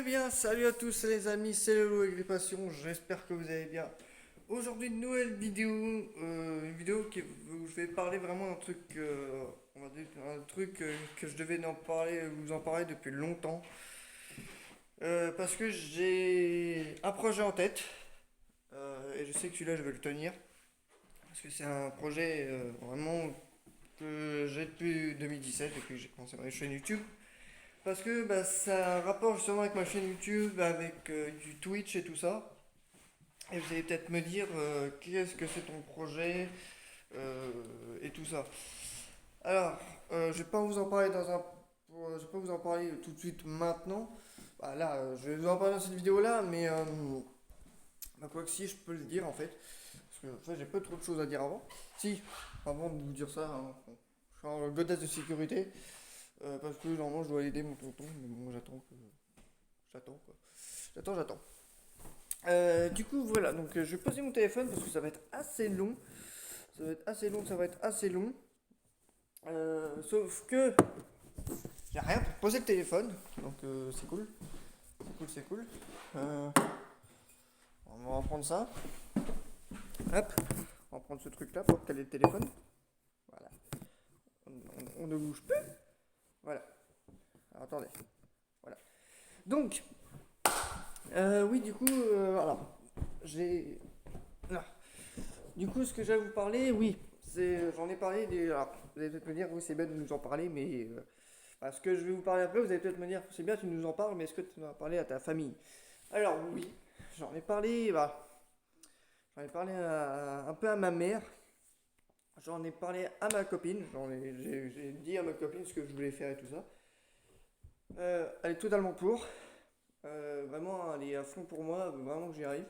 bien, salut à tous les amis, c'est le loup avec les passions, j'espère que vous allez bien. Aujourd'hui, une nouvelle vidéo, une vidéo où je vais parler vraiment d'un truc, on va dire, un truc que je devais vous en parler depuis longtemps. Parce que j'ai un projet en tête, et je sais que celui-là je vais le tenir. Parce que c'est un projet vraiment que j'ai depuis 2017, depuis que j'ai commencé ma chaîne YouTube. Parce que bah, ça a un rapport justement avec ma chaîne YouTube, avec du Twitch et tout ça. Et vous allez peut-être me dire qu'est-ce que c'est ton projet euh, et tout ça. Alors, je vais pas vous en parler je vais pas vous en parler tout de suite maintenant. Bah, là, je vais vous en parler dans cette vidéo-là, mais bah, quoi que si, je peux le dire en fait. Parce que ça, j'ai pas trop de choses à dire avant. Si, avant de vous dire ça, hein, je suis en godasse de sécurité. Parce que normalement, je dois aider mon tonton, mais bon, j'attends quoi. J'attends. Du coup, voilà, donc je vais poser mon téléphone parce que ça va être assez long. Ça va être assez long. Sauf que j'ai rien pour poser le téléphone, donc c'est cool. C'est cool. Euh, on va prendre ça. Hop, on va prendre ce truc là pour caler le téléphone. Voilà. On ne bouge plus. Voilà. Alors, attendez. Voilà. Donc, oui, du coup, alors, j'ai. Ah. Du coup, ce que j'ai à vous parler, oui, j'en ai parlé. Alors, vous allez peut-être me dire, oui, c'est bien de nous en parler, mais ce que je vais vous parler après, vous allez peut-être me dire, c'est bien, tu nous en parles, mais est-ce que tu en as parlé à ta famille? Alors, oui, j'en ai parlé, j'en ai parlé un peu à ma mère, j'en ai parlé à ma copine, j'ai dit à ma copine ce que je voulais faire et tout ça. Elle est totalement pour. Vraiment, elle est à fond pour moi, elle veut vraiment que j'y arrive.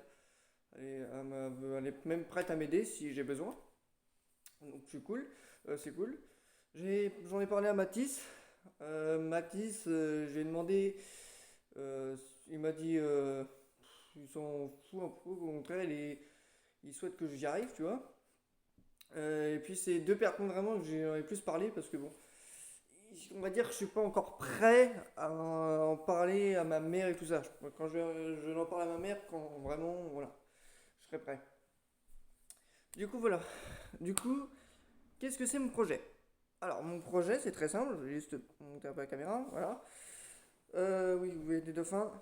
Elle est même prête à m'aider si j'ai besoin. Donc c'est cool. J'en ai parlé à Mathis. Mathis, j'ai demandé, il m'a dit, il s'en fout un peu, au contraire, il souhaite que j'y arrive, tu vois. Et puis c'est deux personnes vraiment que j'en ai plus parlé parce que bon, on va dire que je suis pas encore prêt à en parler à ma mère et tout ça. Quand je n'en parle à ma mère, quand vraiment, voilà, je serai prêt. Du coup, voilà. Du coup, qu'est-ce que c'est mon projet? Alors, mon projet, c'est très simple. Je vais juste monter un peu la caméra. Voilà. Oui, vous voyez des dauphins.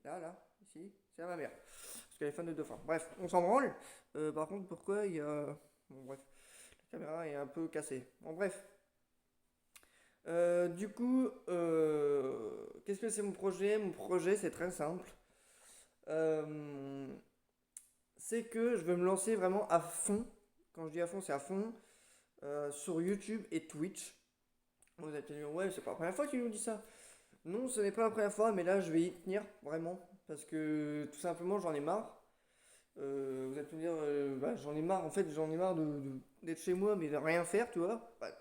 Là, ici. C'est à ma mère. Parce qu'elle est fan de dauphins. Bref, on s'en branle. Par contre, pourquoi il y a. Bon, bref. La caméra est un peu cassée. Bon, bref. Du coup, qu'est-ce que c'est mon projet? Mon projet, c'est très simple. Euh, c'est que je veux me lancer vraiment à fond. Quand je dis à fond, c'est à fond. Sur YouTube et Twitch. Vous allez me dire, ouais, c'est pas la première fois que tu nous dis ça. Non, ce n'est pas la première fois, mais là, je vais y tenir, vraiment. Parce que tout simplement, j'en ai marre. Vous allez me dire, j'en ai marre, en fait, j'en ai marre d'être chez moi, mais de rien faire, tu vois. Bah,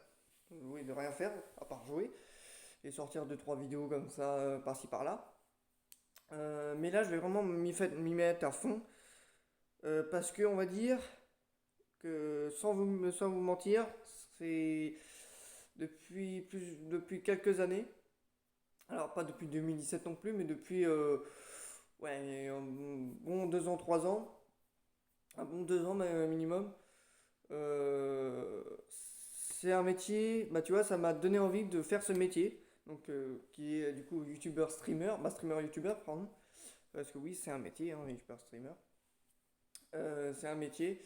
oui, de rien faire, à part jouer. Et sortir deux trois vidéos comme ça, par-ci par-là. Mais là, je vais vraiment m'y mettre à fond. Parce que, on va dire que, sans vous mentir, c'est depuis quelques années. Alors, pas depuis 2017 non plus, mais depuis ouais, un bon 2 ans, 3 ans. Un bon 2 ans minimum. C'est un métier, bah tu vois, ça m'a donné envie de faire ce métier. Donc, qui est du coup youtubeur streamer, bah streamer youtubeur, pardon. Parce que oui, c'est un métier, hein, youtubeur streamer. C'est un métier.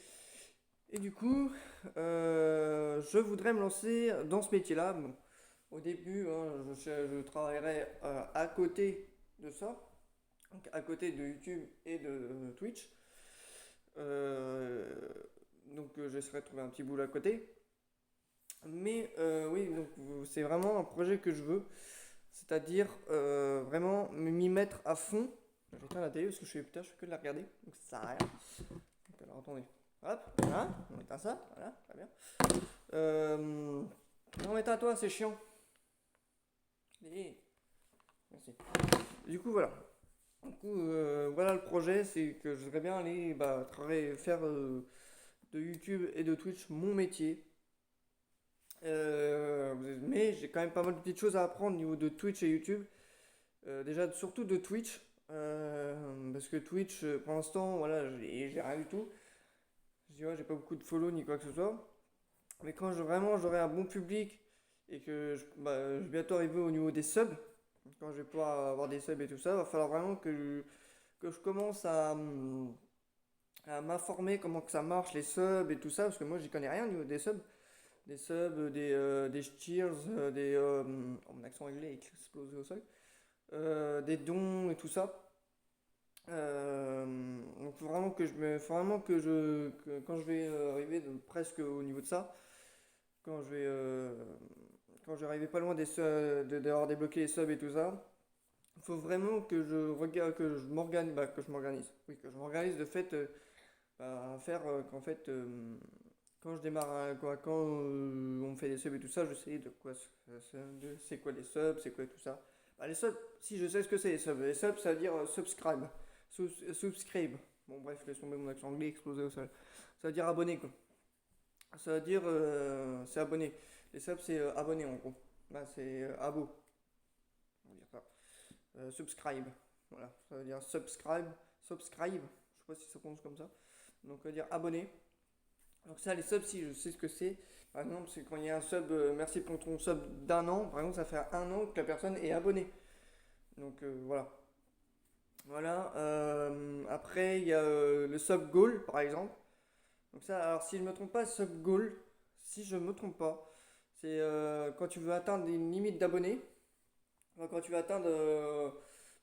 Et du coup, je voudrais me lancer dans ce métier-là. Bon, au début, hein, je travaillerai à côté de ça, donc à côté de YouTube et de Twitch. Euh, donc j'essaierai de trouver un petit boulot à côté. Mais oui, donc c'est vraiment un projet que je veux, c'est-à-dire vraiment m'y mettre à fond. J'éteins la télé parce que je fais que de la regarder, donc ça sert à rien. Donc, alors attendez, hop, voilà, on éteint ça, voilà, très bien. Non, éteins-toi, c'est chiant. Allez, merci. Du coup, voilà. Du coup, voilà le projet, c'est que je voudrais bien aller faire de YouTube et de Twitch mon métier. Mais j'ai quand même pas mal de petites choses à apprendre au niveau de Twitch et YouTube. Déjà, surtout de Twitch. Parce que Twitch, pour l'instant, voilà, j'ai rien du tout. Je dis, ouais, j'ai pas beaucoup de follow ni quoi que ce soit. Mais quand vraiment j'aurai un bon public et que je vais bientôt arriver au niveau des subs, quand je vais pouvoir avoir des subs et tout ça, il va falloir vraiment que je commence à m'informer comment que ça marche, les subs et tout ça, parce que moi j'y connais rien au niveau des subs. Des subs, des cheers, oh, mon accent anglais est explosé au sol. Des dons et tout ça. Donc faut vraiment quand je vais arriver presque au niveau de ça, quand je vais, quand je vais arriver pas loin des subs, d'avoir débloqué les subs et tout ça, il faut vraiment que je regarde, que je m'organise de fait, à faire qu'en fait, quand je démarre, quand on me fait des subs et tout ça, je sais de quoi, c'est quoi les subs, c'est quoi tout ça. Bah, les subs, si je sais ce que c'est les subs. Les subs, ça veut dire subscribe. Subscribe. Bon, bref, laisse tomber mon accent anglais explosé au sol. Ça veut dire abonné, quoi. Ça veut dire c'est abonné. Les subs, c'est abonné en gros. Bah, c'est abo. On va dire ça. Subscribe. Voilà, ça veut dire subscribe. Subscribe. Je sais pas si ça prononce comme ça. Donc, ça veut dire abonné. Donc, ça, les subs, si je sais ce que c'est. Par exemple, c'est quand il y a un sub, merci pour ton sub d'un an. Par exemple, ça fait un an que la personne est abonnée. Donc, voilà. Voilà. Après, il y a le sub goal, par exemple. Donc ça, alors si je me trompe pas, sub goal, si je me trompe pas, c'est quand tu veux atteindre une limite d'abonnés. Enfin, quand tu veux atteindre,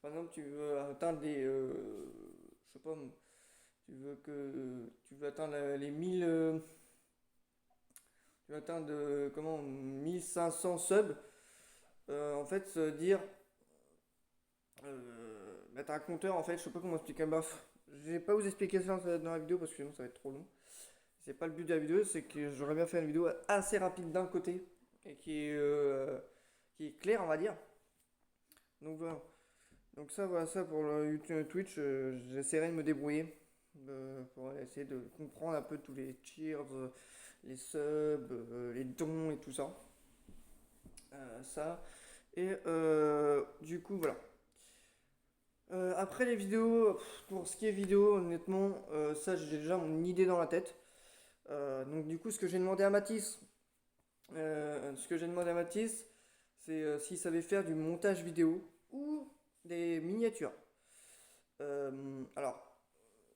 par exemple, tu veux atteindre je sais pas, tu veux atteindre les 1000, tu veux atteindre comment, 1500 subs. En fait, ça veut dire, t'as un compteur en fait, je sais pas comment expliquer. Bref, je vais pas vous expliquer ça dans la vidéo parce que sinon ça va être trop long. C'est pas le but de la vidéo, c'est que j'aurais bien fait une vidéo assez rapide d'un côté et qui est claire, on va dire. Donc voilà. Donc ça, voilà ça pour le YouTube Twitch. J'essaierai de me débrouiller pour essayer de comprendre un peu tous les cheers, les subs, les dons et tout ça. Ça. Et du coup, voilà. Après les vidéos, pour ce qui est vidéo, honnêtement, ça j'ai déjà mon idée dans la tête. Donc du coup, ce que j'ai demandé à Mathis, c'est s'il savait faire du montage vidéo ou des miniatures. Alors,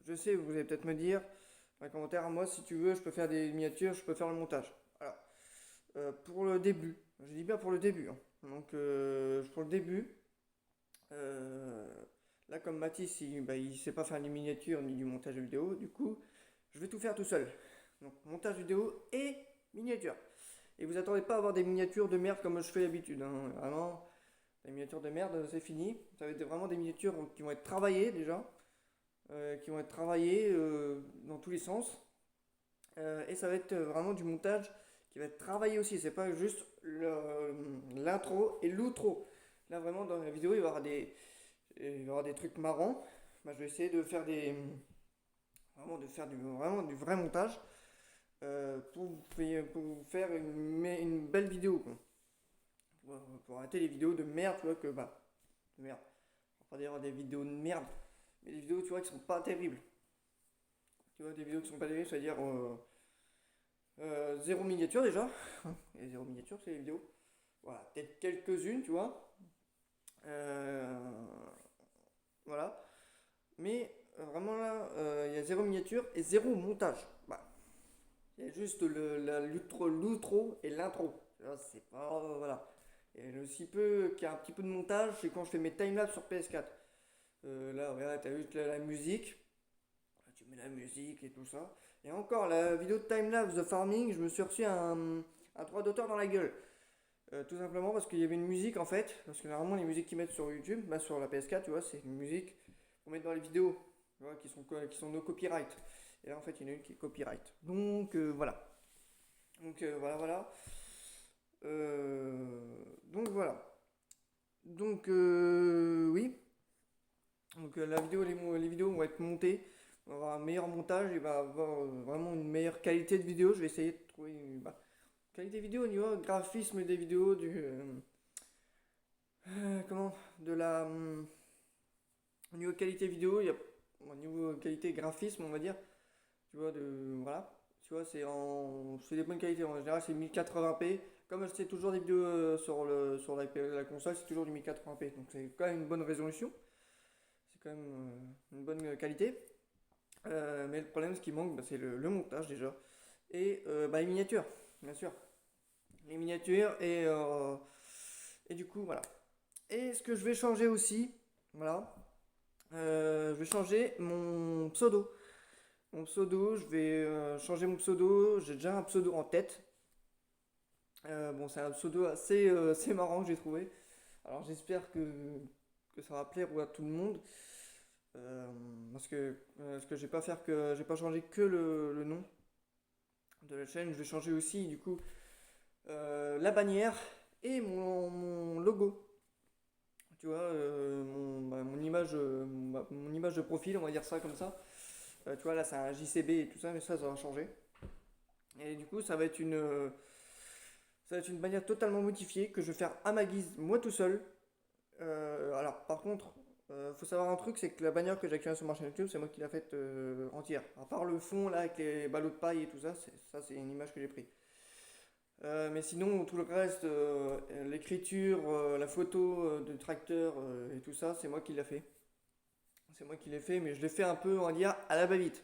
je sais, vous allez peut-être me dire dans les commentaires, moi si tu veux, je peux faire des miniatures, je peux faire le montage. Alors, pour le début, je dis bien pour le début, hein. Donc pour le début, euh, là comme Mathis, il sait pas faire ni miniatures ni du montage vidéo, du coup, je vais tout faire tout seul. Donc montage vidéo et miniature. Et vous attendez pas à avoir des miniatures de merde comme je fais d'habitude, hein. Vraiment, les miniatures de merde, c'est fini. Ça va être vraiment des miniatures qui vont être travaillées déjà, qui vont être travaillées dans tous les sens. Et ça va être vraiment du montage qui va être travaillé aussi. C'est pas juste l'intro et l'outro. Là, vraiment, dans la vidéo, il va y avoir des trucs marrants. Bah, je vais essayer de faire vraiment de faire vraiment du vrai montage pour vous faire une belle vidéo, quoi. Pour arrêter les vidéos de merde, tu vois, de merde. On va pas dire des vidéos de merde, mais des vidéos, tu vois, qui sont pas terribles. Tu vois, des vidéos qui sont pas terribles, c'est-à-dire zéro miniature déjà. Et zéro miniature, c'est les vidéos. Voilà, peut-être quelques-unes, tu vois. Euh, voilà. Mais vraiment là, il y a zéro miniature et zéro montage. Bah, il y a juste l'outro et l'intro. C'est pas. Voilà. Et le si peu qu'il y a un petit peu de montage, c'est quand je fais mes timelapses sur PS4. Là, regarde, t'as juste la musique. Là, tu mets la musique et tout ça. Et encore, la vidéo de timelapse de farming, je me suis reçu un droit d'auteur dans la gueule. Tout simplement parce qu'il y avait une musique en fait. Parce que normalement, les musiques qu'ils mettent sur YouTube, bah, sur la PS4, tu vois, c'est une musique qu'on met dans les vidéos. Tu vois, qui sont no copyright. Et là, en fait, il y en a une qui est copyright. Donc, voilà. Donc, voilà. Donc, voilà. Donc, oui. Donc, les vidéos vont être montées. On va avoir un meilleur montage. Il va avoir vraiment une meilleure qualité de vidéo. Je vais essayer de trouver qualité vidéo au niveau graphisme des vidéos, comment, de la, au niveau qualité vidéo, au niveau qualité graphisme, on va dire, tu vois, voilà, tu vois, c'est des bonnes qualités. En général, c'est 1080p. Comme je fais toujours des vidéos sur la console, c'est toujours du 1080p. Donc c'est quand même une bonne résolution. C'est quand même une bonne qualité. Mais le problème, ce qui manque, bah, c'est le montage déjà. Et bah, les miniatures, bien sûr. Les miniatures et du coup, voilà. Et ce que je vais changer aussi, voilà, je vais changer mon pseudo. Mon pseudo, je vais changer mon pseudo. J'ai déjà un pseudo en tête. Bon, c'est un pseudo assez marrant que j'ai trouvé. Alors j'espère que ça va plaire à tout le monde. Euh, parce que je vais pas faire que, je vais pas changer que le nom de la chaîne. Je vais changer aussi du coup la bannière et mon logo. Tu vois, mon image, mon image de profil, on va dire ça comme ça. Tu vois, là c'est un JCB et tout ça, mais ça va changer. Et du coup, ça va être une bannière totalement modifiée que je vais faire à ma guise, moi tout seul. Alors, par contre, faut savoir un truc, c'est que la bannière que j'ai actuellement sur ma chaîne YouTube, c'est moi qui l'ai faite entière. À part le fond là avec les ballots de paille et tout ça, c'est une image que j'ai prise. Mais sinon, tout le reste, l'écriture, la photo de tracteur et tout ça, c'est moi qui l'ai fait. C'est moi qui l'ai fait, mais je l'ai fait un peu, on va dire, à la va-vite.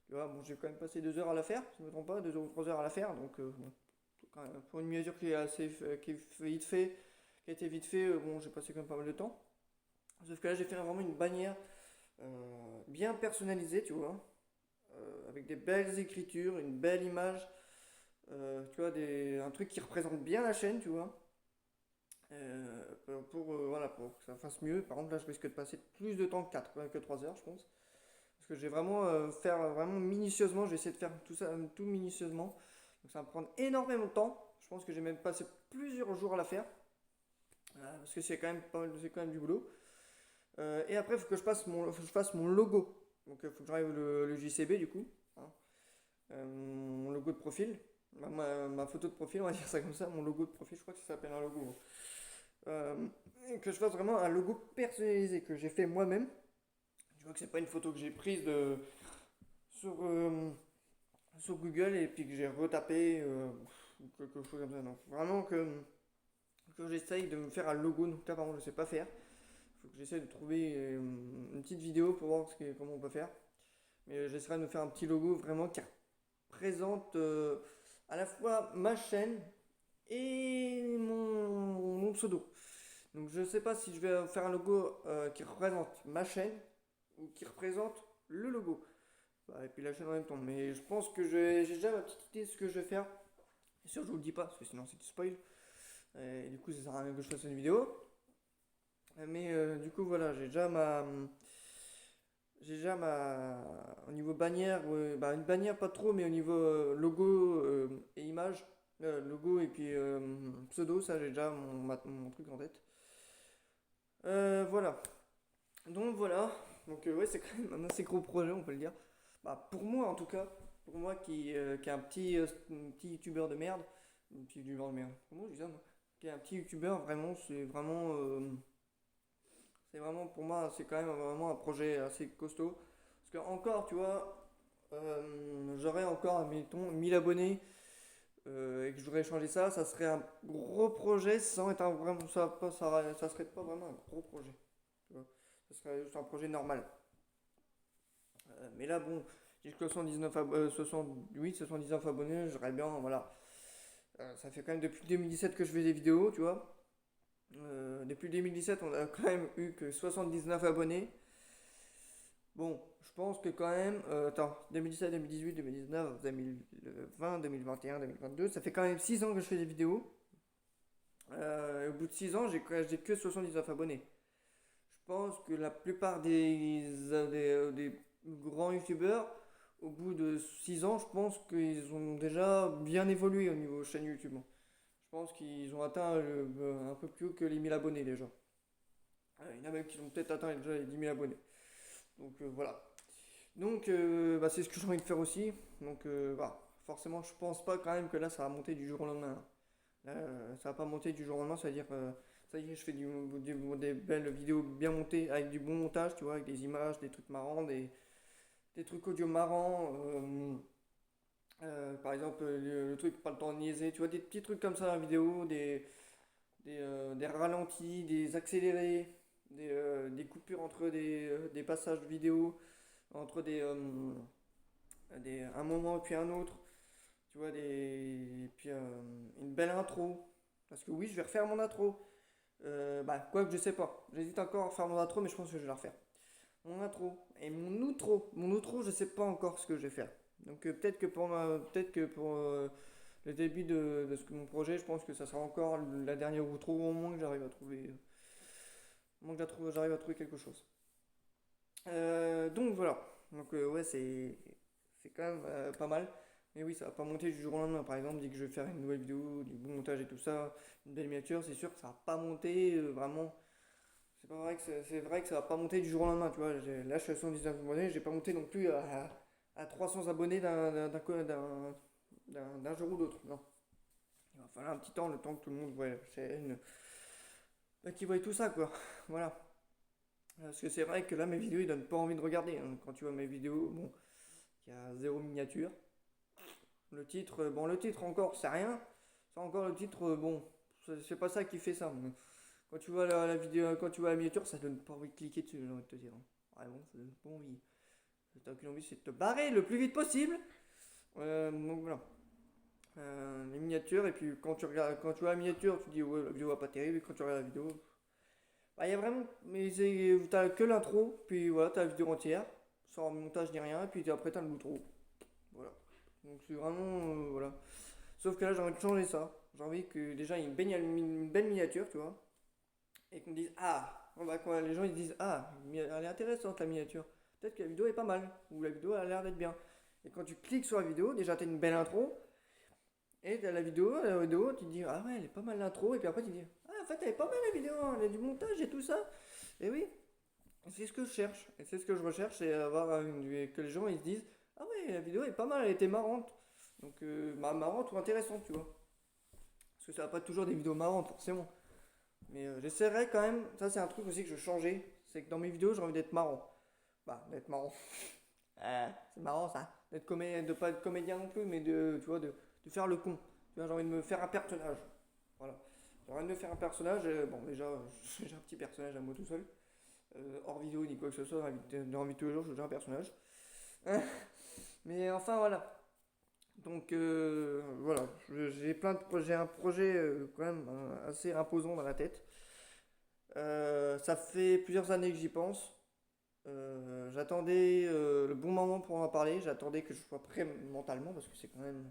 Tu vois, bon, j'ai quand même passé 2 heures à la faire, si je ne me trompe pas, 2 heures ou 3 heures à la faire, donc bon, quand même, pour une miniature qui est qui est vite fait, qui a été vite fait, bon, j'ai passé quand même pas mal de temps. Sauf que là, j'ai fait vraiment une bannière bien personnalisée, tu vois, avec des belles écritures, une belle image, tu vois, un truc qui représente bien la chaîne, tu vois. Voilà, pour que ça fasse mieux. Par contre, là, je risque de passer plus de temps que 3 heures, je pense. Parce que j'ai vraiment faire vraiment minutieusement, j'ai essayé de faire tout ça, tout minutieusement. Donc ça va me prendre énormément de temps. Je pense que j'ai même passé plusieurs jours à la faire. Parce que c'est quand même du boulot. Et après, il faut que faut que je fasse mon logo. Donc il faut que j'enlève le JCB du coup, hein. Mon logo de profil. Ma photo de profil, on va dire ça comme ça. Mon logo de profil, je crois que ça s'appelle un logo. Euh, et que je fasse vraiment un logo personnalisé que j'ai fait moi-même. Tu vois que c'est pas une photo que j'ai prise sur, euh, sur Google et puis que j'ai retapé ou quelque chose comme ça. Non, faut vraiment que j'essaye de me faire un logo. Donc là, par contre, je sais pas faire. Il faut que j'essaye de trouver une petite vidéo pour voir comment on peut faire. Mais j'essaierai de me faire un petit logo vraiment qui représente à la fois ma chaîne et mon pseudo. Donc je sais pas si je vais faire un logo qui représente ma chaîne ou qui représente le logo. Bah, et puis la chaîne en même temps. Mais je pense que j'ai déjà ma petite idée de ce que je vais faire. Bien sûr, je vous le dis pas, parce que sinon c'est du spoil. Et du coup, ça sert à rien que je fasse une vidéo. Mais du coup, voilà, j'ai déjà au niveau bannière, bah, une bannière pas trop, mais au niveau logo et image, logo et puis pseudo, ça j'ai déjà mon truc en tête. Voilà. Donc voilà. Donc ouais, c'est quand même un assez gros projet, on peut le dire. Bah, pour moi en tout cas, pour moi qui est un petit youtubeur de merde, un petit youtubeur de merde. Comment je dis ça moi? Qui est un petit youtubeur, vraiment, c'est vraiment pour moi, c'est quand même vraiment un projet assez costaud. Parce que encore, tu vois, j'aurais encore, mettons, 1000 abonnés et que je voudrais changer ça, ça serait un gros projet sans être vraiment, ça serait pas vraiment un gros projet. Tu vois. Ça serait juste un projet normal. Mais là, bon, j'ai que 79 abonnés, j'aurais bien, voilà. Ça fait quand même depuis 2017 que je fais des vidéos, tu vois. Depuis 2017, on a quand même eu que 79 abonnés. Bon, je pense que quand même, attends, 2017, 2018, 2019, 2020, 2021, 2022, ça fait quand même 6 ans que je fais des vidéos. Au bout de 6 ans, j'ai que 79 abonnés. Je pense que la plupart des grands youtubeurs, au bout de 6 ans, je pense qu'ils ont déjà bien évolué au niveau chaîne YouTube. Je pense qu'ils ont atteint un peu plus haut que les 1000 abonnés déjà. Il y en a même qui ont peut-être atteint déjà les 10 000 abonnés. Donc voilà. Donc bah, c'est ce que j'ai envie de faire aussi. Donc voilà. Forcément, je pense pas quand même que là ça va monter du jour au lendemain. Là, ça va pas monter du jour au lendemain, ça veut dire ça y est, je fais des belles vidéos bien montées avec du bon montage, tu vois, avec des images, des trucs marrants, des trucs audio marrants. Par exemple, le truc pas le temps de niaiser, tu vois, des petits trucs comme ça dans la vidéo, des ralentis, des accélérés, des coupures entre des passages de vidéo, entre un moment et puis un autre, tu vois, et puis une belle intro. Parce que oui, je vais refaire mon intro. Quoi que je sais pas. J'hésite encore à faire mon intro, mais je pense que je vais la refaire. Mon intro et mon outro. Mon outro, je sais pas encore ce que je vais faire. Donc peut-être que pour le début mon projet, je pense que ça sera encore la dernière outro, au moins que j'arrive à trouver, au moins que j'arrive à trouver quelque chose. Donc voilà. Donc ouais, c'est quand même pas mal. Mais oui, ça va pas monter du jour au lendemain. Par exemple, dès que je vais faire une nouvelle vidéo, du bon montage et tout ça, une belle miniature, c'est sûr que ça va pas monter vraiment. C'est pas vrai que c'est vrai que ça va pas monter du jour au lendemain, tu vois. Là, je suis à 79 abonnés, j'ai pas monté non plus à 300 abonnés d'un jour ou l'autre. Non. Il va falloir un petit temps, le temps que tout le monde voit la chaîne, qu'il voit tout ça, quoi. Voilà. Parce que c'est vrai que là, mes vidéos, ils donnent pas envie de regarder, hein. Quand tu vois mes vidéos, bon, il y a zéro miniature. Le titre encore, c'est rien. Ça encore, le titre, bon, c'est pas ça qui fait ça. Mais quand tu vois la vidéo, quand tu vois la miniature, ça donne pas envie de cliquer dessus, j'ai envie de te dire. Vraiment, ça donne pas envie. T'as qu'une envie, c'est de te barrer le plus vite possible. Donc voilà. Les miniatures, et puis quand tu vois la miniature, tu dis ouais, la vidéo va pas terrible, et quand tu regardes la vidéo, il y a vraiment, mais t'as que l'intro, puis voilà, t'as la vidéo entière, sans montage ni rien, et puis après t'as le l'outro. Voilà. Donc c'est vraiment, voilà. Sauf que là, j'ai envie de changer ça. J'ai envie que déjà, il y ait une belle miniature, tu vois, et qu'on me dise, ah, quoi, les gens ils disent, ah, elle est intéressante la miniature. Peut-être que la vidéo est pas mal, ou la vidéo a l'air d'être bien. Et quand tu cliques sur la vidéo, déjà t'as une belle intro, et t'as la vidéo, tu te dis, ah ouais, elle est pas mal l'intro, et puis après tu te dis, ah en fait, elle est pas mal la vidéo, hein, elle a du montage et tout ça. Et oui, c'est ce que je cherche, et c'est ce que je recherche, c'est que les gens ils se disent, ah ouais, la vidéo est pas mal, elle était marrante. Donc, marrante ou intéressante, tu vois. Parce que ça va pas être toujours des vidéos marrantes, forcément. Mais j'essaierai quand même, ça c'est un truc aussi que je veux changer, c'est que dans mes vidéos j'ai envie d'être marrant. D'être marrant. C'est marrant ça. De pas être comédien non plus, mais tu vois, de faire le con. Tu vois, j'ai envie de me faire un personnage. Voilà. J'ai envie de me faire un personnage. Bon, déjà, j'ai un petit personnage à moi tout seul. Hors vidéo ni quoi que ce soit, dans la vie de tous les jours, j'ai déjà un personnage. Mais enfin, voilà. Donc, voilà. J'ai un projet quand même assez imposant dans la tête. Ça fait plusieurs années que j'y pense. J'attendais le bon moment pour en parler. J'attendais que je sois prêt mentalement parce que c'est quand même.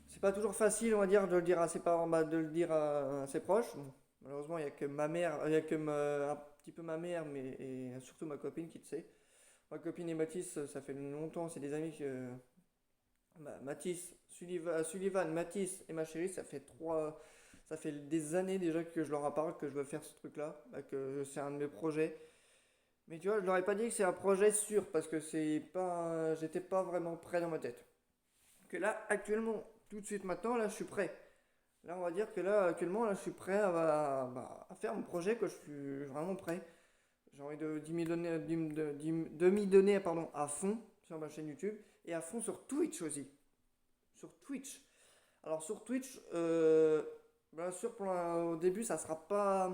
C'est pas toujours facile, on va dire, de le dire à ses parents, de le dire à ses proches. Bon, malheureusement, il n'y a que ma mère, il y a que un petit peu ma mère, mais et surtout ma copine qui le sait. Ma copine et Mathis, ça fait longtemps, c'est des amis que. Mathis, Sullivan, Mathis et ma chérie, ça fait des années déjà que je leur en parle, que je veux faire ce truc-là, que c'est un de mes projets. Mais tu vois, je leur ai pas dit que c'est un projet sûr parce que j'étais pas vraiment prêt dans ma tête. Que là, actuellement, tout de suite maintenant, là, je suis prêt. Là, on va dire que là, actuellement, là, je suis prêt à faire mon projet, que je suis vraiment prêt. J'ai envie d'y m'y donner, de m'y donner, pardon, à fond sur ma chaîne YouTube et à fond sur Twitch aussi. Sur Twitch. Alors sur Twitch, bien sûr, au début, ça sera pas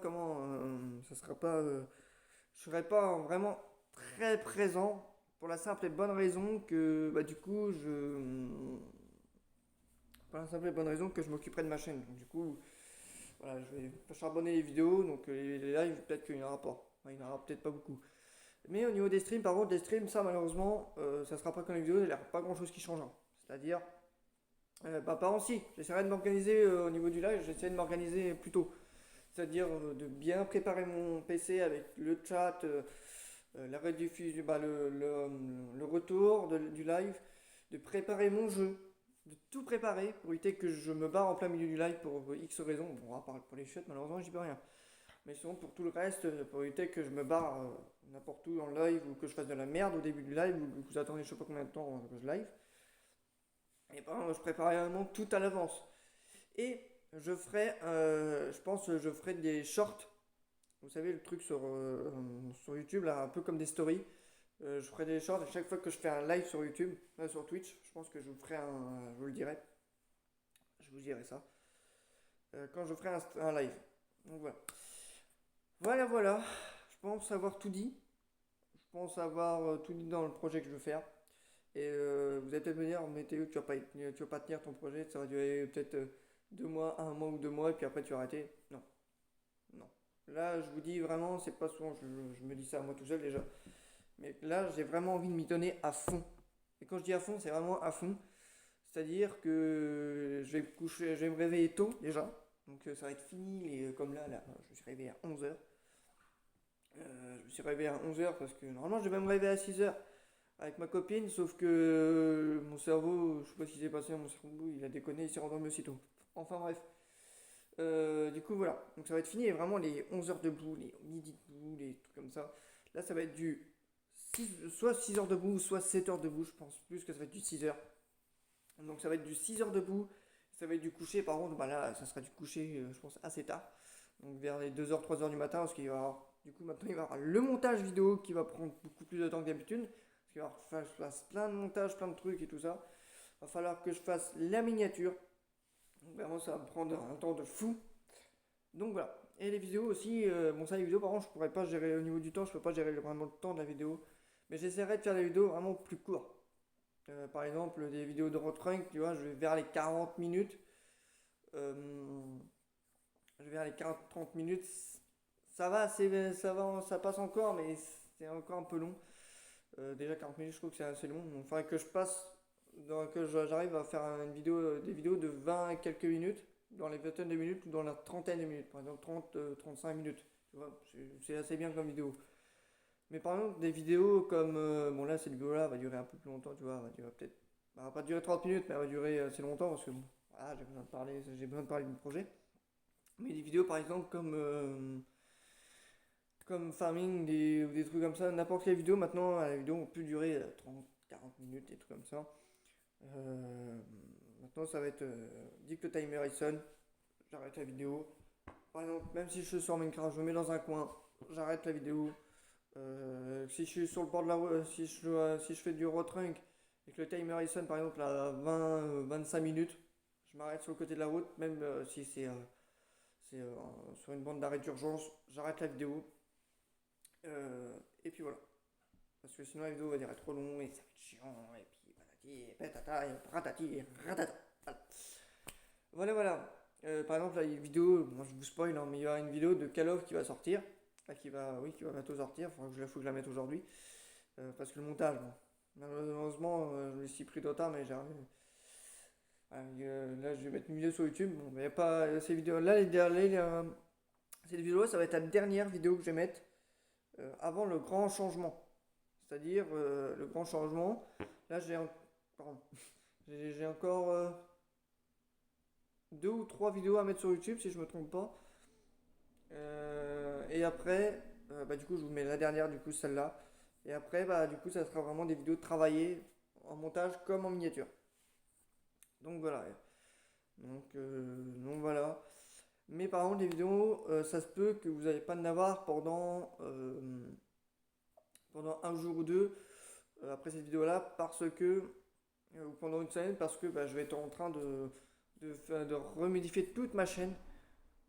comment, ça sera pas, je serai pas vraiment très présent pour la simple et bonne raison que, du coup, pour la simple et bonne raison que je m'occuperai de ma chaîne. Donc, du coup, voilà, je vais charbonner les vidéos, donc les lives, peut-être qu'il n'y en aura pas. Enfin, il n'y en aura peut-être pas beaucoup. Mais au niveau des streams, par contre, les streams, ça malheureusement, ça sera pas comme les vidéos, il n'y a pas grand chose qui change, hein. C'est-à-dire, par exemple, si, j'essaierai de m'organiser au niveau du live, j'essaierai de m'organiser plus tôt. C'est-à-dire de bien préparer mon PC avec le chat, la rediffusion, le retour du live, de préparer mon jeu, de tout préparer pour éviter que je me barre en plein milieu du live pour X raisons. Bon, à part pour les chiottes, malheureusement, j'y peux rien. Mais sinon, pour tout le reste, pour éviter que je me barre n'importe où dans le live ou que je fasse de la merde au début du live ou que vous attendez je sais pas combien de temps que je live, et ben je prépare vraiment tout à l'avance. Et je pense, je ferai des shorts. Vous savez, le truc sur YouTube, là, un peu comme des stories. Je ferai des shorts à chaque fois que je fais un live sur YouTube, sur Twitch. Je pense que je vous ferai je vous le dirai. Je vous dirai ça. Quand je ferai un live. Donc voilà. Voilà. Je pense avoir tout dit. Je pense avoir tout dit dans le projet que je veux faire. Et vous allez peut-être me dire, Météo, tu vas pas tenir ton projet. Ça va durer peut-être 2 mois, 1 mois ou 2 mois, et puis après tu vas arrêter. Non, non. Là, je vous dis vraiment, c'est pas souvent, je me dis ça à moi tout seul déjà. Mais là, j'ai vraiment envie de m'y donner à fond. Et quand je dis à fond, c'est vraiment à fond. C'est-à-dire que je vais me coucher, je vais me réveiller tôt déjà. Donc ça va être fini, comme là, je me suis réveillé à 11 heures. Je me suis réveillé à 11 heures parce que normalement je devais me réveiller à 6 heures avec ma copine, sauf que mon cerveau, je sais pas ce qui s'est passé à mon cerveau, il a déconné, il s'est rendormi aussitôt. Enfin bref. Du coup voilà, donc ça va être fini et vraiment les 11 heures debout, les midi debout, les trucs comme ça. Là ça va être soit 6 heures debout, soit 7 heures debout, je pense plus que ça va être du 6 heures. Donc ça va être du 6 heures debout, ça va être du coucher, par contre bah là ça sera du coucher je pense assez tard. Donc vers les 2 heures 3 heures du matin, parce qu'il va y avoir, du coup maintenant il va y avoir le montage vidéo qui va prendre beaucoup plus de temps que d'habitude. Parce qu'il va falloir que je fasse plein de montages, plein de trucs et tout ça. Il va falloir que je fasse la miniature. Donc vraiment ça va me prendre un temps de fou. Donc voilà. Et les vidéos aussi, bon ça les vidéos par contre je pourrais pas gérer au niveau du temps, je peux pas gérer vraiment le temps de la vidéo. Mais j'essaierai de faire des vidéos vraiment plus courtes. Par exemple des vidéos de road tu vois, je vais vers les 40 minutes. Euh, je vais vers les 40-30 minutes. Ça passe encore, mais c'est encore un peu long. Déjà 40 minutes, je trouve que c'est assez long. Donc il faudrait que j'arrive à faire des vidéos de 20 et quelques minutes, dans les vingtaines de minutes ou dans la trentaine de minutes. Par exemple 35 minutes. Tu vois, c'est assez bien comme vidéo. Mais par exemple, des vidéos comme. Bon, là, cette vidéo-là va durer un peu plus longtemps, tu vois. Va durer peut-être. Elle va pas durer 30 minutes, mais elle va durer assez longtemps parce que bon, voilà, j'ai besoin de parler du projet. Mais des vidéos par exemple comme farming ou des trucs comme ça, n'importe quelle vidéo maintenant, la vidéo peut durer 30, 40 minutes, des trucs comme ça. Euh, Maintenant ça va être dès que le timer il sonne, j'arrête la vidéo. Par exemple, même si je suis sur Minecraft, je me mets dans un coin, j'arrête la vidéo. Si je suis sur le bord de la route, si je fais du road trunk et que le timer il sonne par exemple à 25 minutes, je m'arrête sur le côté de la route, même si c'est sur une bande d'arrêt d'urgence, j'arrête la vidéo. Et puis voilà. Parce que sinon la vidéo va durer trop long et ça va être chiant. Et puis patati, patata, et ratati, ratata. Voilà. Par exemple, là, il y a une vidéo, moi je vous spoil, hein, mais il y aura une vidéo de Call of qui va sortir. Qui va bientôt sortir. Faut que je la mette aujourd'hui. Parce que le montage, bon, malheureusement, je me suis pris de retard, mais j'arrive. Là, je vais mettre une vidéo sur YouTube. Bon, mais il n'y a pas ces vidéos. Là, cette vidéo, ça va être la dernière vidéo que je vais mettre avant le grand changement. C'est-à-dire le grand changement. Là, pardon. J'ai encore 2 ou 3 vidéos à mettre sur YouTube si je me trompe pas. Et après, bah, du coup, je vous mets la dernière, du coup, celle-là. Et après, bah, du coup, ça sera vraiment des vidéos travaillées en montage comme en miniature. Donc voilà. Donc voilà. Mais par contre, les vidéos, ça se peut que vous n'allez pas en avoir pendant un jour ou deux après cette vidéo-là, parce que, ou pendant une semaine, parce que bah, je vais être en train de remodifier toute ma chaîne.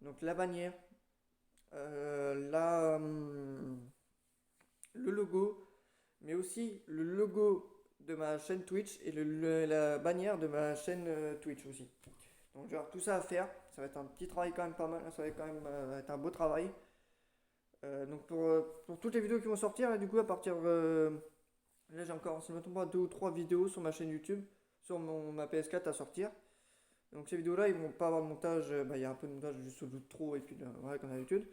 Donc la bannière, le logo, mais aussi le logo de ma chaîne Twitch et la bannière de ma chaîne Twitch aussi. Donc genre tout ça à faire, ça va être un petit travail quand même pas mal, ça va être quand même être un beau travail. Donc pour toutes les vidéos qui vont sortir, là, du coup à partir là j'ai encore, si je ne me trompe pas, 2 ou 3 vidéos sur ma chaîne YouTube, sur ma PS4 à sortir. Donc ces vidéos-là, ils vont pas avoir de montage, bah, il y a un peu de montage juste au trop et puis voilà comme d'habitude.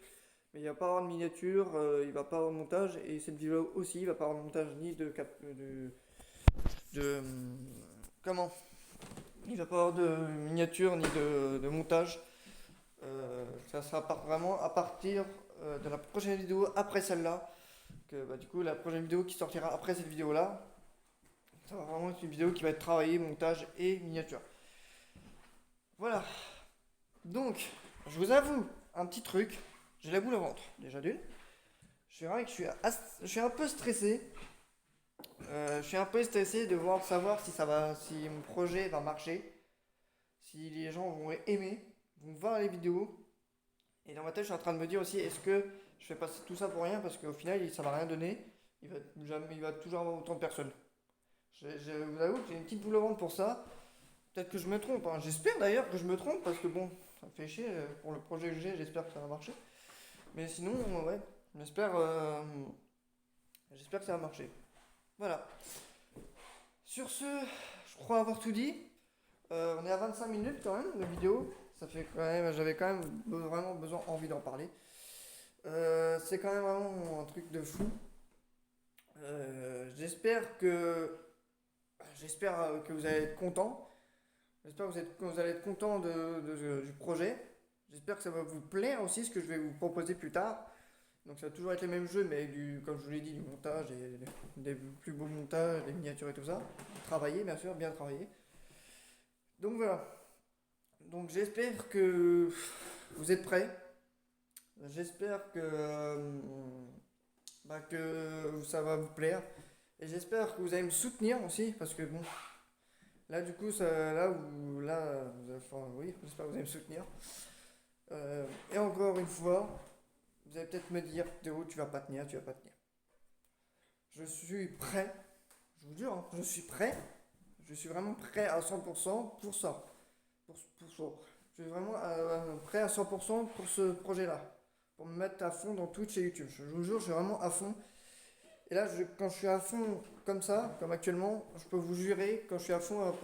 Mais il va pas avoir de miniature, il va pas avoir de montage et cette vidéo aussi, il va pas avoir de montage ni de comment? Il va pas avoir de miniature ni de montage. Ça sera vraiment à partir de la prochaine vidéo après celle-là. Que bah, du coup la prochaine vidéo qui sortira après cette vidéo-là, ça va vraiment être une vidéo qui va être travaillée, montage et miniature. Voilà. Donc, je vous avoue un petit truc. J'ai la boule au ventre, déjà d'une. Je suis un peu stressé. Je suis un peu stressé de savoir si si mon projet va marcher, si les gens vont aimer, vont voir les vidéos. Et dans ma tête, je suis en train de me dire aussi, est-ce que je fais passer tout ça pour rien parce qu'au final, ça va rien donner. Il va toujours avoir autant de personnes. Je vous avoue que j'ai une petite boule au ventre pour ça. Peut-être que je me trompe, hein. J'espère d'ailleurs que je me trompe parce que bon, ça me fait chier pour le projet que j'ai, j'espère que ça va marcher. Mais sinon, ouais, j'espère j'espère que ça va marcher. Voilà. Sur ce, je crois avoir tout dit. On est à 25 minutes quand même de vidéo. Ça fait quand même, j'avais quand même vraiment besoin, envie d'en parler. C'est quand même vraiment un truc de fou. J'espère que vous allez être content. J'espère que vous allez être content du projet. J'espère que ça va vous plaire aussi ce que je vais vous proposer plus tard. Donc ça va toujours être les mêmes jeux, mais avec comme je vous l'ai dit, du montage, et des plus beaux montages, des miniatures et tout ça. Travailler, bien sûr, bien travailler. Donc voilà. Donc j'espère que vous êtes prêts. J'espère que ça va vous plaire. Et j'espère que vous allez me soutenir aussi, parce que bon, là du coup, enfin, oui, j'espère que vous allez me soutenir. Et encore une fois, vous allez peut-être me dire, Théo, tu vas pas tenir, tu vas pas tenir. Je suis prêt, je vous jure, hein, je suis prêt. Je suis vraiment prêt à 100% pour ça. Pour ça. Je suis vraiment prêt à 100% pour ce projet-là. Pour me mettre à fond dans Twitch et YouTube. Je vous jure, je suis vraiment à fond. Et là, quand je suis à fond comme ça, comme actuellement, je peux vous jurer, quand je suis à fond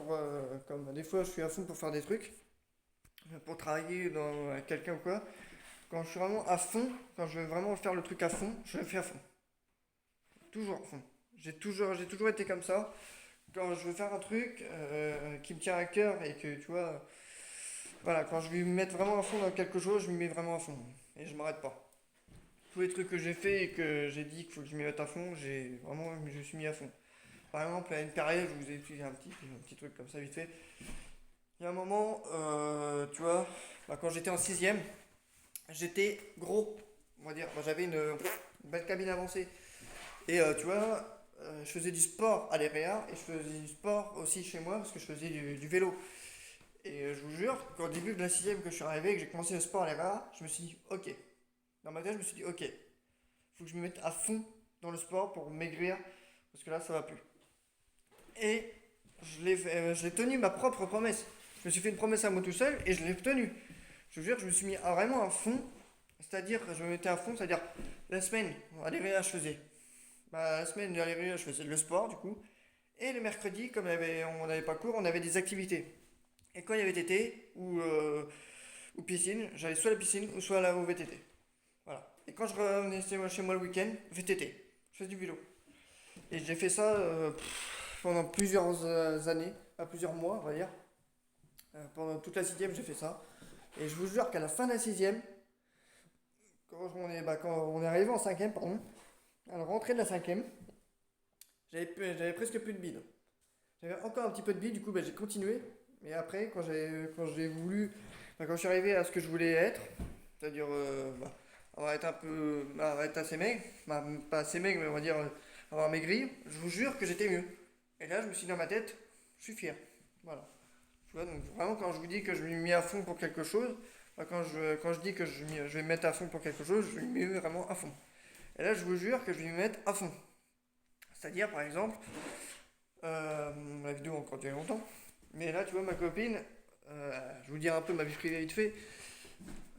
comme des fois je suis à fond pour faire des trucs, pour travailler avec quelqu'un ou quoi, quand je suis vraiment à fond, quand je veux vraiment faire le truc à fond, je le fais à fond. Toujours à fond. J'ai toujours été comme ça. Quand je veux faire un truc qui me tient à cœur et que tu vois, voilà, quand je vais me mettre vraiment à fond dans quelque chose, je m'y mets vraiment à fond. Et je m'arrête pas. Tous les trucs que j'ai fait et que j'ai dit qu'il faut que je m'y mette à fond, je me suis mis à fond. Par exemple, à une période, je vous ai expliqué un petit truc comme ça vite fait. Il y a un moment, tu vois, quand j'étais en sixième, j'étais gros, on va dire. J'avais une belle cabine avancée. Et tu vois, je faisais du sport à l'EREA et je faisais du sport aussi chez moi parce que je faisais du vélo. Et je vous jure qu'au début de la sixième que je suis arrivé et que j'ai commencé le sport à l'EREA, je me suis dit, ok. Dans ma tête, je me suis dit, ok, faut que je me mette à fond dans le sport pour maigrir parce que là, ça va plus. Et je l'ai tenu ma propre promesse. Je me suis fait une promesse à moi tout seul et je l'ai tenue. Je vous jure, je me suis mis vraiment à fond. C'est-à-dire, je me mettais à fond, c'est-à-dire, la semaine, à l'EREA, je faisais. La semaine, à l'EREA, je faisais le sport, du coup. Et le mercredi, comme on n'avait pas cours, on avait des activités. Et quand il y avait TT ou piscine, j'allais soit à la piscine ou soit au VTT. Voilà. Et quand je revenais chez moi le week-end, VTT. Je faisais du vélo. Et j'ai fait ça pendant plusieurs années, pas plusieurs mois, on va dire. Pendant toute la sixième, j'ai fait ça. Et je vous jure qu'à la fin de la sixième, quand on est arrivé en cinquième, pardon, à la rentrée de la cinquième, j'avais presque plus de bide. J'avais encore un petit peu de bide, du coup j'ai continué. Mais après, quand j'ai voulu, quand je suis arrivé à ce que je voulais être, c'est-à-dire avoir être un peu, être assez maigre, pas assez maigre, mais on va dire avoir maigri, je vous jure que j'étais mieux. Et là, je me suis dit dans ma tête, je suis fier. Voilà. Tu vois, donc vraiment, quand je vous dis que je me mis à fond pour quelque chose, quand je dis que je vais me mettre à fond pour quelque chose, je me mets vraiment à fond. Et là, je vous jure que je vais me mettre à fond. C'est-à-dire, par exemple, la vidéo a encore duré longtemps, mais là, tu vois, ma copine, je vous dis un peu ma vie privée vite fait.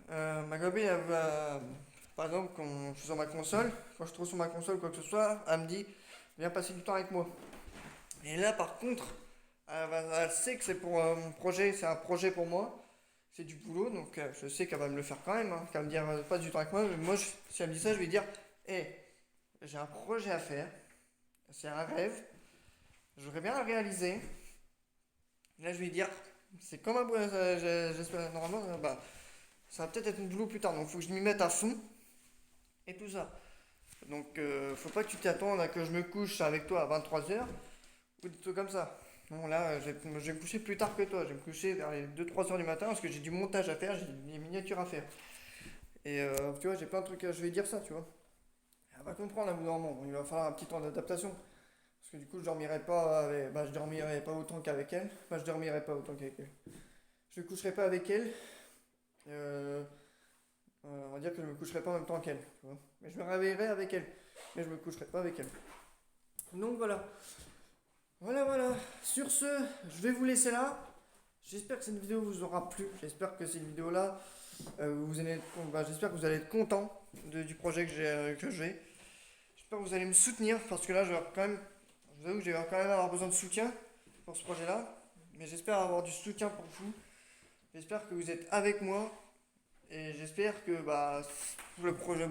Ma copine, elle va, par exemple, quand je suis sur ma console, quand je trouve sur ma console quoi que ce soit, elle me dit, viens passer du temps avec moi. Et là, par contre, elle sait que c'est pour mon projet, c'est un projet pour moi, c'est du boulot, donc je sais qu'elle va me le faire quand même, hein, qu'elle va me dire passe du temps avec moi, mais moi, si elle me dit ça, je vais dire, hé, j'ai un projet à faire, c'est un rêve, je voudrais bien le réaliser. Là, je vais dire, c'est comme un boulot, j'espère, normalement, ça va peut-être être une boulot plus tard, donc il faut que je m'y mette à fond, et tout ça. Donc, faut pas que tu t'attendes à que je me couche avec toi à 23h, ou des trucs comme ça. Bon, là, je vais me coucher plus tard que toi. Je vais me coucher vers les 2-3 heures du matin parce que j'ai du montage à faire, j'ai des miniatures à faire. Et tu vois, j'ai plein de trucs à... Je vais dire ça, tu vois. Elle va comprendre à bout d'un moment. Il va falloir un petit temps d'adaptation. Parce que du coup, je dormirai pas autant qu'avec elle. Enfin, je dormirai pas autant qu'avec elle. Je ne coucherai pas avec elle. Euh, on va dire que je ne me coucherai pas en même temps qu'elle. Tu vois. Mais je me réveillerai avec elle. Mais je ne me coucherai pas avec elle. Donc voilà. Voilà, voilà. Sur ce, je vais vous laisser là. J'espère que cette vidéo vous aura plu. J'espère que cette vidéo-là, j'espère que vous allez être content du projet que j'ai. J'espère que vous allez me soutenir parce que là, je vous avoue que je vais quand même avoir besoin de soutien pour ce projet-là. Mais j'espère avoir du soutien pour vous. J'espère que vous êtes avec moi et j'espère que pour le projet,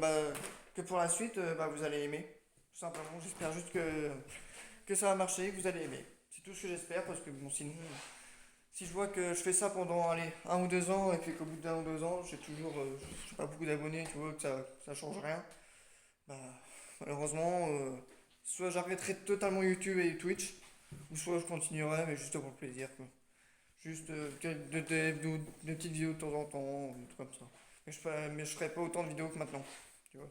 que pour la suite, vous allez aimer. Tout simplement, j'espère juste que ça va marcher, que vous allez aimer. C'est tout ce que j'espère parce que bon, sinon, si je vois que je fais ça pendant allez, 1 ou 2 ans et puis qu'au bout d'1 ou 2 ans, j'ai toujours j'ai pas beaucoup d'abonnés, tu vois, que ça change rien, bah, malheureusement, soit j'arrêterai totalement YouTube et Twitch, ou soit je continuerai, mais juste pour le plaisir, quoi. Juste des petites vidéos de temps en temps, des trucs comme ça. Mais je ferai pas autant de vidéos que maintenant, tu vois.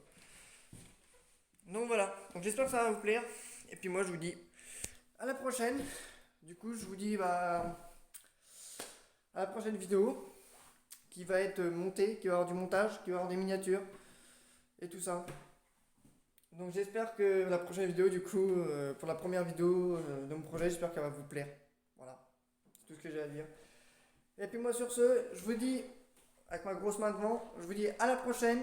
Donc voilà, donc j'espère que ça va vous plaire. Et puis moi je vous dis à la prochaine. Du coup je vous dis à la prochaine vidéo qui va être montée, qui va avoir du montage, qui va avoir des miniatures et tout ça. Donc j'espère que la prochaine vidéo du coup, pour la première vidéo de mon projet, j'espère qu'elle va vous plaire. Voilà, c'est tout ce que j'ai à dire. Et puis moi sur ce, je vous dis, avec ma grosse main devant, je vous dis à la prochaine.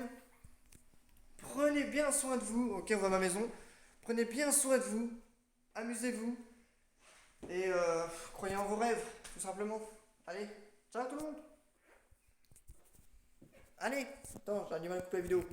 Prenez bien soin de vous, ok, on va à ma maison. Prenez bien soin de vous, amusez-vous et croyez en vos rêves, tout simplement. Allez, ciao tout le monde. Allez, attends, j'ai du mal à couper la vidéo.